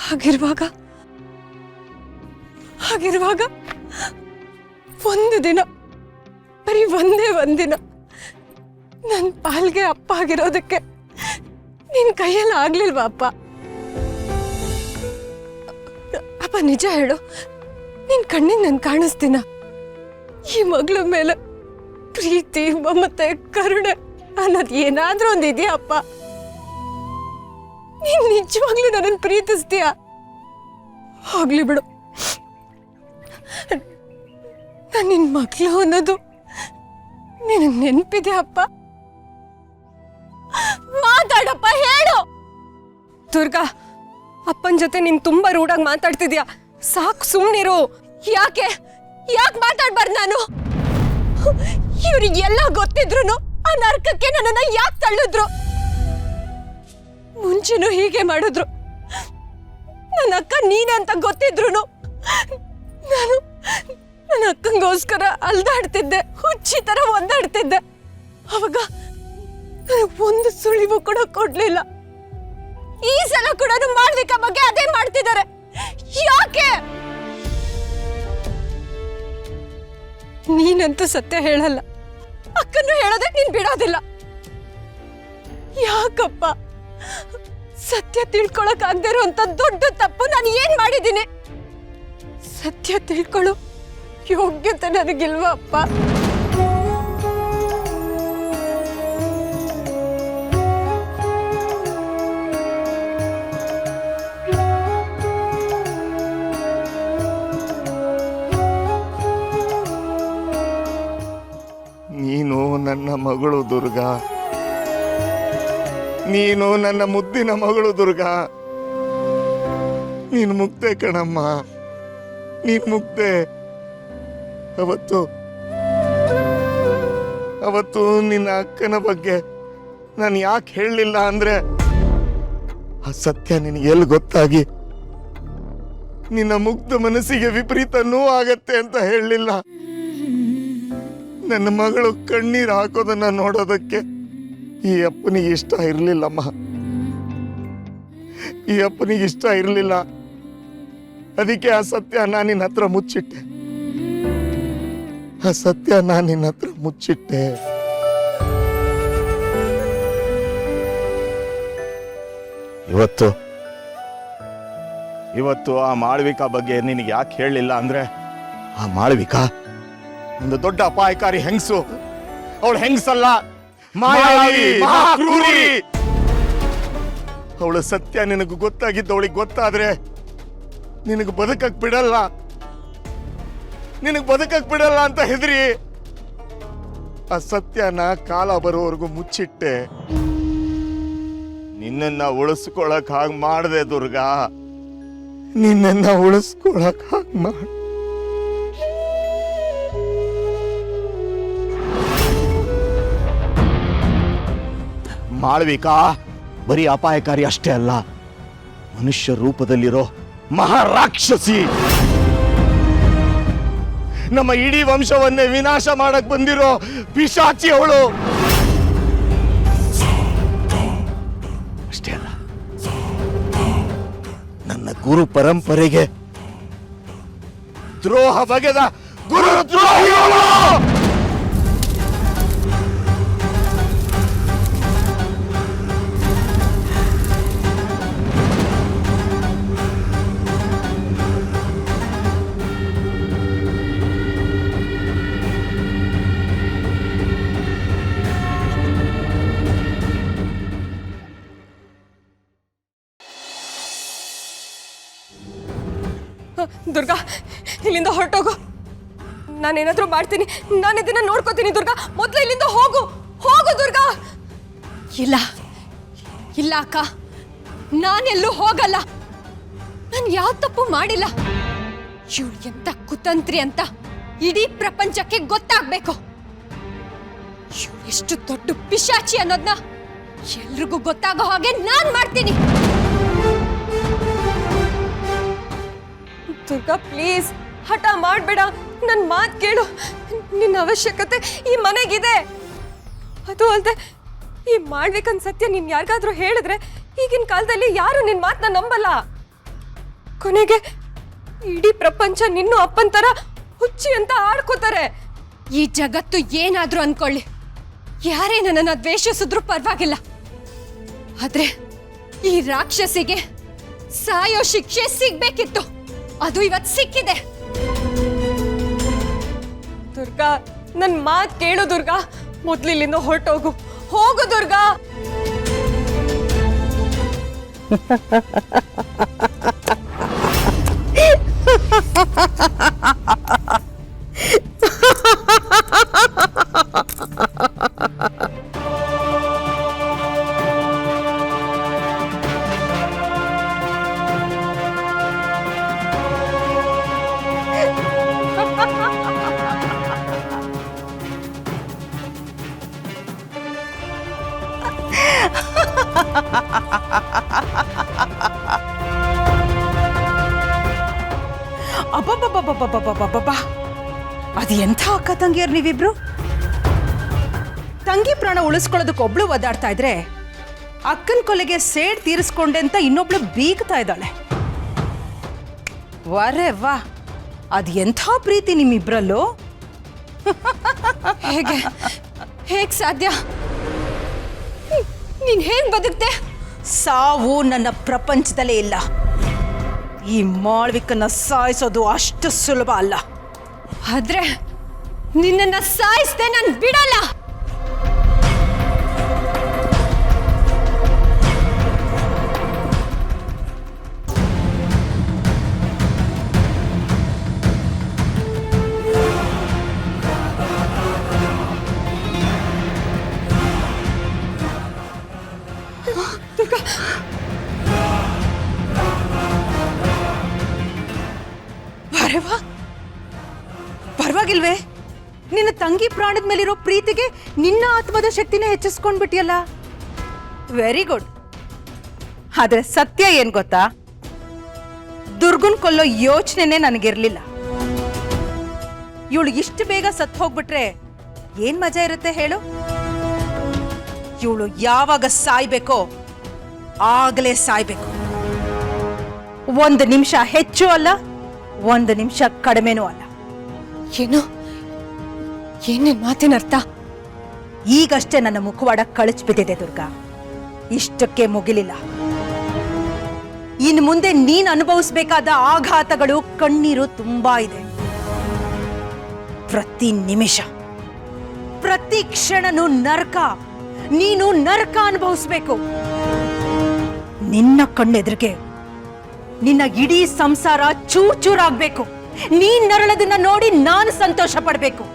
ಹಾಗಿರುವಾಗ ಒಂದು ದಿನ, ಬರೀ ಒಂದಿನ ನನ್ನ ಪಾಲ್ಗೆ ಅಪ್ಪ ಆಗಿರೋದಕ್ಕೆ ನಿನ್ ಕೈಯಲ್ಲಿ ಆಗ್ಲಿಲ್ವಾ ಅಪ್ಪ? ಅಪ್ಪ ನಿಜ ಹೇಳು, ನಿನ್ ಕಣ್ಣಿಗೆ ನಾನು ಕಾಣಿಸ್ತೀನ? ಈ ಮಗಳ ಮೇಲೆ ಪ್ರೀತಿ, ಮಮತೆ, ಕರುಣೆ ಅನ್ನೋದು ಏನಾದ್ರೂ ಒಂದು ಇದೆಯಾ ಅಪ್ಪ? ನೀನ್ ನಿಜವಾಗ್ಲೂ ನನ್ನನ್ನು ಪ್ರೀತಿಸ್ತೀಯ? ಹೋಗ್ಲಿ ಬಿಡು, ನಾನು ನಿನ್ ಮಗಳು ಅನ್ನೋದು ನಿನಗೆ ನೆನಪಿದೆ ಅಪ್ಪ? ಮಾತಾಡಪ್ಪ, ಹೇಳು. ದುರ್ಗಾ, ಅಪ್ಪನ ಜೊತೆ ನೀನ್ ತುಂಬಾ ರೂಢಾಗಿ ಮಾತಾಡ್ತಿದ್ಯಾ, ಸಾಕು ಸುಮ್ಮನಿರು. ಯಾಕೆ ಮಾತಾಡ್ಬಾರ್ದು ನಾನು? ಇವ್ರಿಗೆಲ್ಲ ಗೊತ್ತಿದ್ರು ಆ ನರಕಕ್ಕೆ ನನ್ನನ್ನ ಯಾಕೆ ತಳ್ಳಿದ್ರು? ಮುಂಚೆನೂ ಹೀಗೆ ಮಾಡಿದ್ರು. ನನ್ನ ಅಕ್ಕ ನೀನೆ ಅಂತ ಗೊತ್ತಿದ್ರು ನಾನು ನನ್ನ ಅಕ್ಕಂಗೋಸ್ಕರ ಅಲ್ದಾಡ್ತಿದ್ದೆ, ಹುಚ್ಚಿ ತರ ಒದ್ದಾಡ್ತಿದ್ದೆ. ಅವಾಗ ಒಂದು ಸುಳಿವು ಕೂಡ ಕೊಡ್ಲಿಲ್ಲ. ಈ ಸಲ ಕೂಡ ಮಾಳ್ವಿಕಾ ಬಗ್ಗೆ ಅದೇ ಮಾಡ್ತಿದ್ದಾರೆ. ಯಾಕೆ? ನೀನಂತೂ ಸತ್ಯ ಹೇಳಲ್ಲ, ಅಕ್ಕನ್ನು ಹೇಳೋದಕ್ಕೆ ನೀನ್ ಬಿಡೋದಿಲ್ಲ. ಯಾಕಪ್ಪ? ಸತ್ಯ ತಿಳ್ಕೊಳಕ್ ಆಗದೆ ಇರುವಂತ ದೊಡ್ಡ ತಪ್ಪು ನಾನು ಏನ್ ಮಾಡಿದ್ದೀನಿ? ಸತ್ಯ ತಿಳ್ಕೊಳ್ಳೋ ಯೋಗ್ಯತೆ ನನಗಿಲ್ವಾ ಅಪ್ಪ? ನೀನು ನನ್ನ ಮಗಳು ದುರ್ಗಾ, ನೀನು ನನ್ನ ಮುದ್ದಿನ ಮಗಳು ದುರ್ಗಾ. ನೀನು ಮುಗ್ದೆ ಕಣಮ್ಮ, ನೀನು ಮುಗ್ದೆ. ಅವತ್ತು ನಿನ್ನ ಅಕ್ಕನ ಬಗ್ಗೆ ನಾನು ಯಾಕೆ ಹೇಳಲಿಲ್ಲ ಅಂದ್ರೆ, ಆ ಸತ್ಯ ನಿನಗೆ ಎಲ್ಲಿ ಗೊತ್ತಾಗಿ ನಿನ್ನ ಮುಗ್ಧ ಮನಸ್ಸಿಗೆ ವಿಪರೀತ ನೋವಾಗತ್ತೆ ಅಂತ ಹೇಳಲಿಲ್ಲ. ನನ್ನ ಮಗಳು ಕಣ್ಣೀರು ಹಾಕೋದನ್ನ ನೋಡೋದಕ್ಕೆ ಈ ಅಪ್ಪನಿಗೆ ಇಷ್ಟ ಇರಲಿಲ್ಲಮ್ಮ. ಈ ಅಪ್ಪನಿಗೆ ಇಷ್ಟ ಇರಲಿಲ್ಲ. ಅದಕ್ಕೆ ಆ ಸತ್ಯ ನಾನು ನಿನ್ನ ಹತ್ರ ಮುಚ್ಚಿಟ್ಟೆ. ಆ ಸತ್ಯ ನಾನು ನಿನ್ನ ಹತ್ರ ಮುಚ್ಚಿಟ್ಟೆ. ಇವತ್ತು ಆ ಮಾಳ್ವಿಕಾ ಬಗ್ಗೆ ನಿನಗೆ ಯಾಕೆ ಹೇಳಲಿಲ್ಲ ಅಂದ್ರೆ, ಆ ಮಾಳ್ವಿಕಾ ಒಂದು ದೊಡ್ಡ ಅಪಾಯಕಾರಿ ಹೆಂಗಸು. ಅವಳು ಹೆಂಗಸಲ್ಲ, ಮಾಯಾವಿ, ಮಹಾಕ್ರೂರಿ. ಅವಳ ಸತ್ಯ ನಿನಗೆ ಗೊತ್ತಾಗಿದ್ದು ಅವಳಿಗೆ ಗೊತ್ತಾದ್ರೆ ನಿನಗೆ ಬದುಕಕ್ ಬಿಡಲ್ಲ ಅಂತ ಹೆದರಿ ಆ ಸತ್ಯನ ಕಾಲ ಬರೋವರೆಗೂ ಮುಚ್ಚಿಟ್ಟೆ. ನಿನ್ನನ್ನ ಉಳಿಸ್ಕೊಳಕ್ ಹಾಗೆ ಮಾಡದೆ ದುರ್ಗಾ, ನಿನ್ನನ್ನ ಉಳಿಸ್ಕೊಳಕ್ ಹಾಗೆ ಮಾಡ. ಮಾಳ್ವಿಕಾ ಬರೀ ಅಪಾಯಕಾರಿ ಅಷ್ಟೇ ಅಲ್ಲ, ಮನುಷ್ಯ ರೂಪದಲ್ಲಿರೋ ಮಹಾರಾಕ್ಷಸಿ. ನಮ್ಮ ಇಡೀ ವಂಶವನ್ನೇ ವಿನಾಶ ಮಾಡಕ್ ಬಂದಿರೋ ಪಿಶಾಚಿ ಅವಳು. ಅಷ್ಟೇ ಅಲ್ಲ, ನನ್ನ ಗುರು ಪರಂಪರೆಗೆ ದ್ರೋಹ ಬಗೆದ ಗುರು ದ್ರೋಹಿ ಅವಳು. ದುರ್ಗಾ, ಇಲ್ಲಿಂದ ಹೊರಟೋಗು. ನಾನೇನಾದ್ರೂ ಮಾಡ್ತೀನಿ, ನಾನು ಇದನ್ನ ನೋಡ್ಕೋತೀನಿ. ದುರ್ಗಾ, ಮೊದಲು ಇಲ್ಲಿಂದ ಹೋಗು ದುರ್ಗಾ. ಇಲ್ಲ ಅಕ್ಕ, ನಾನೆಲ್ಲೂ ಹೋಗಲ್ಲ. ನಾನು ಯಾವ ತಪ್ಪು ಮಾಡಿಲ್ಲ. ಇವಳು ಎಂತ ಕುತಂತ್ರಿ ಅಂತ ಇಡೀ ಪ್ರಪಂಚಕ್ಕೆ ಗೊತ್ತಾಗ್ಬೇಕು. ಇವಳು ಎಷ್ಟು ದೊಡ್ಡ ಪಿಶಾಚಿ ಅನ್ನೋದನ್ನ ಎಲ್ರಿಗೂ ಗೊತ್ತಾಗೋ ಹಾಗೆ ನಾನ್ ಮಾಡ್ತೀನಿ. ದುರ್ಗಾ, ಪ್ಲೀಸ್ ಹಠ ಮಾಡಬೇಡ, ನನ್ನ ಮಾತು ಕೇಳು. ನಿನ್ನ ಅವಶ್ಯಕತೆ ಈ ಮನೆಗಿದೆ. ಅದು ಅಲ್ಲದೆ ಈ ಮಾಳ್ವಿಕನ್ ಸತ್ಯ ನೀನ್ ಯಾರಿಗಾದ್ರೂ ಹೇಳಿದ್ರೆ ಈಗಿನ ಕಾಲದಲ್ಲಿ ಯಾರು ನಿನ್ನ ಮಾತನ್ನ ನಂಬಲ್ಲ. ಕೊನೆಗೆ ಇಡೀ ಪ್ರಪಂಚ ನಿನ್ನೂ ಅಪ್ಪನ್ ತರ ಹುಚ್ಚಿ ಅಂತ ಆಡ್ಕೋತಾರೆ. ಈ ಜಗತ್ತು ಏನಾದ್ರೂ ಅನ್ಕೊಳ್ಳಿ, ಯಾರೇ ನನ್ನನ್ನ ದ್ವೇಷಿಸಿದ್ರು ಪರವಾಗಿಲ್ಲ, ಆದ್ರೆ ಈ ರಾಕ್ಷಸಿಗೆ ಸಾಯೋ ಶಿಕ್ಷೆ ಸಿಗ್ಬೇಕಿತ್ತು. ಅದು ಇವತ್ತು ಸಿಕ್ಕಿದೆ. ದುರ್ಗಾ, ನನ್ ಮಾತ್ ಕೇಳು ದುರ್ಗಾ. ಮೊದ್ಲು ಇಲ್ಲಿಂದ ಹೊರಟೋಗು. ಹೋಗು ದುರ್ಗಾ. ಅಬ್ಬಬ್ಬಬ್ಬಬ್ಬಬ್ಬಬ್ಬಬ್ಬಬ್ಬ, ಅದು ಎಂಥ ಅಕ್ಕ ತಂಗಿಯರ್ ನೀವಿಬ್ರು. ತಂಗಿ ಪ್ರಾಣ ಉಳಿಸ್ಕೊಳ್ಳೋದಕ್ಕೆ ಒಬ್ಳು ಒದ್ದಾಡ್ತಾ ಇದ್ರೆ ಅಕ್ಕನ ಕೊಲೆಗೆ ಸೇಡ್ ತೀರಿಸ್ಕೊಂಡೆ ಅಂತ ಇನ್ನೊಬ್ಳು ಬೀಗ್ತಾ ಇದ್ದಾಳೆ. ವರೇ ವಾ, ಅದು ಎಂಥ ಪ್ರೀತಿ ನಿಮ್ಮಿಬ್ರಲ್ಲೂ. ಹೇಗ್ ಸಾಧ್ಯ? ನೀನ್ ಹೇಗ್ ಬದುಕ್ತೆ? ಸಾವು ನನ್ನ ಪ್ರಪಂಚದಲ್ಲೇ ಇಲ್ಲ. ಈ ಮಾಳ್ವಿಕನ್ನ ಸಾಯಿಸೋದು ಅಷ್ಟು ಸುಲಭ ಅಲ್ಲ. ಆದ್ರೆ ನಿನ್ನನ್ನ ಸಾಯಿಸ್ದೆ ನಾನು ಬಿಡಲ್ಲ. ಅರೆವಾ, ಪರವಾಗಿಲ್ವೇ? ನಿನ್ನ ತಂಗಿ ಪ್ರಾಣದ ಮೇಲಿರೋ ಪ್ರೀತಿಗೆ ನಿನ್ನ ಆತ್ಮದ ಶಕ್ತಿನ ಹೆಚ್ಚಿಸ್ಕೊಂಡ್ಬಿಟ್ಟಿಯಲ್ಲ. Very good. ಆದ್ರೆ ಸತ್ಯ ಏನ್ ಗೊತ್ತಾ, ದುರ್ಗನ್ ಕೊಲ್ಲೋ ಯೋಚನೆನೇ ನನಗಿರ್ಲಿಲ್ಲ. ಇವಳು ಇಷ್ಟು ಬೇಗ ಸತ್ತು ಹೋಗ್ಬಿಟ್ರೆ ಏನ್ ಮಜಾ ಇರುತ್ತೆ ಹೇಳು? ಇವಳು ಯಾವಾಗ ಸಾಯ್ಬೇಕೋ ಆಗಲೇ ಸಾಯ್ಬೇಕು. 1 ನಿಮಿಷ ಹೆಚ್ಚು ಅಲ್ಲ, 1 ನಿಮಿಷ ಕಡಿಮೆನೂ ಅಲ್ಲ. ಏನು? ಏನೇನ್ ಮಾತಿನ ಅರ್ಥ? ಈಗಷ್ಟೇ ನನ್ನ ಮುಖವಾಡ ಕಳಚ್ಬಿಟ್ಟಿದೆ ದುರ್ಗಾ. ಇಷ್ಟಕ್ಕೆ ಮುಗಿಲಿಲ್ಲ. ಇನ್ನು ಮುಂದೆ ನೀನ್ ಅನುಭವಿಸ್ಬೇಕಾದ ಆಘಾತಗಳು, ಕಣ್ಣೀರು ತುಂಬಾ ಇದೆ. ಪ್ರತಿ ನಿಮಿಷ, ಪ್ರತಿ ಕ್ಷಣನೂ ನರಕ. ನೀನು ನರಕ ಅನುಭವಿಸ್ಬೇಕು. ನಿನ್ನ ಕಣ್ಣೆದುರಿಗೆ ನಿನ್ನ ಇಡೀ ಸಂಸಾರ ಚೂರ್ ಚೂರಾಗ್ಬೇಕು. ನೀನ್ ನರಳದನ್ನ ನೋಡಿ ನಾನು ಸಂತೋಷ ಪಡ್ಬೇಕು.